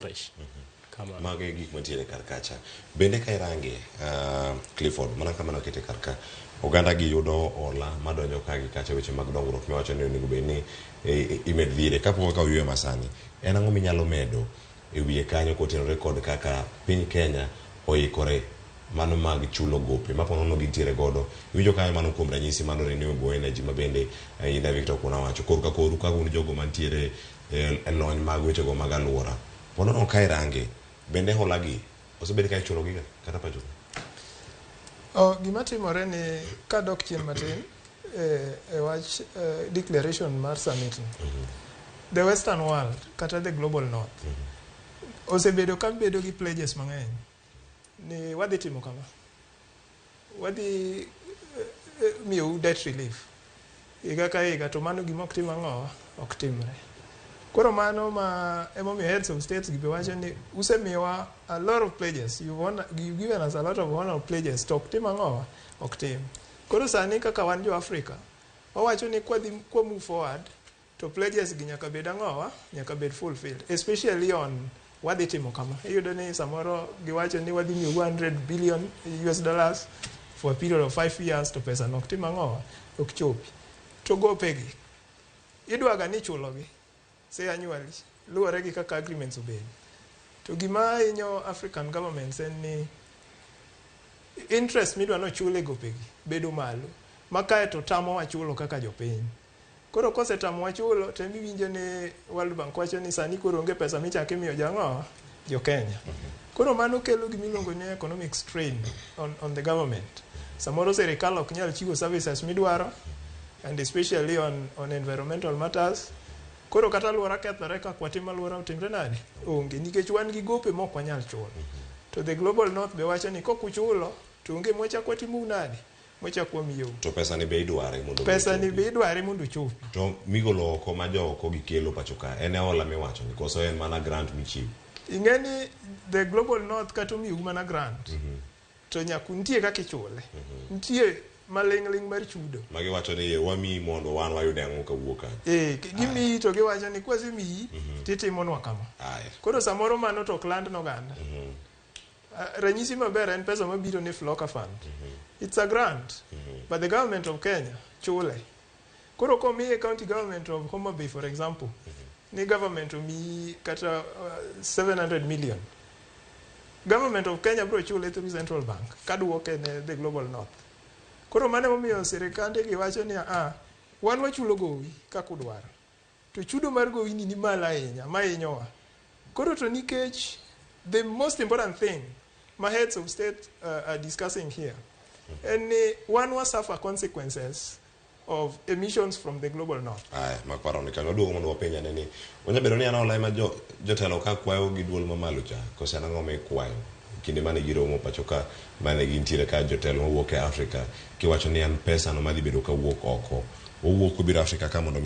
fresh. Mage gik mantiere kar kacha. Bende ka irange Clifford, mana kamano kete kar ka. Oganda gi yudo hola madonjo ka gi kacha weche mag dongruok miwacho ni onego bed ni imed dhire kapok ka uywe masani. En ang'o minyalo medo e wiye kanyo kotenore kod kaka piny Kenya oikore mano mag chulo gope mapono no gintiere godo. Iwinjo kae mano kuom ranyisi mano renewable energy mabende Ida Victor kuna wacho korka koru ka un jogo mantiere e lony mag weche go mag alwora. Pono no ka irange bende hola gi osebed ka ichulo giga kata pacho. Gima timore ni ka dok chien matin e wach declaration mar summit. The Western world kata the global north osebedo ka bedo gi pledges mang'eny ni wadhi timo kama, wadhi miyo debt relief higa ka higa, to mano gima ok tim ang'owa ok timre. Koro mano ma emomiyo heads of states gibe wacho ni usemiwa a lot of pledges, you've given us a lot of honor pledges, to ok tim ang'owa ok tim. Koro sani kaka wan jo Africa wawacho ni kwa move forward to pledges gi nyaka bed ang'owa, nyaka bed fulfilled, especially on wadhi timo kama. Iyudo ni samoro giwacho ni wadhi miyo $100 billion for a period of 5 years, to pesa nok tim ang'owa ok chopi. To gopegi idwaga ni chulogi say annually luwore gi kaka agreements obed. To gima hinyo African governments en ni interest midwa no chule gopegi bedo malo makae to tamo wachulo kaka jopiny. Koro kose tamo wachulo to miwinjo ni World Bank wacho ni sani koro onge pesa michake miyo jang'owa jo Kenya. Koro mano kelo gimiluongo ni economic strain on the government. Samoro sirkal ok nyal chiwo services midwaro, and especially on environmental matters. Koro kata alwora kethore ka kwatim alwora otimre nade onge nikech wan gi gope mok wanyal chulo. To the global north be wacho ni kokuchulo to onge mwacha kwatimu nade mwacha kwa miyo. To pesa ni be idware mondo chopi. To migolo oko ma jo oko gikelo pacho ka en hola miwacho ni koso en mana grant michiwo. Ingeni the global north kata miyo mana grant. To nyaku nitie kaka ichule. Nitie malingling mar chudo. Magi wacho ni wami mondo wan wayude ang'o kawuok kanyo. Gimi to giwacho ni kwasemiyi titimonwa kama. Koro samoro mano to kland noganda. Ranyisi maber en pesa mabiro ni Floka Fund. It's a grant, but the government of Kenya chule. Koro komi county government of Homa Bay, for example, ni government omi kata 700 million. Government of Kenya bro chule through Central Bank kaduoke ne the global north. Koro mane momiyo sirikande giwacho ni wan wachulo gowi kaka udwaro. To chudo mar gowi ni malo ahinya ma hinyowa. Koro to nikech the most important thing my heads of state are discussing here, and one will suffer consequences of emissions from the global north. Maparo ni kanyo duogo mondo wapenya ni onya bedo ni ana hola ma jotelo ka kwayo gi duol mamalo cha koso ana ng'ome kwayo kinde mane giromo pacho ka mane gintiere ka jotelo mowuok e Africa kiwacho ni an pesa no madhi bedo ka wuok oko owuok biro Africa ka mondo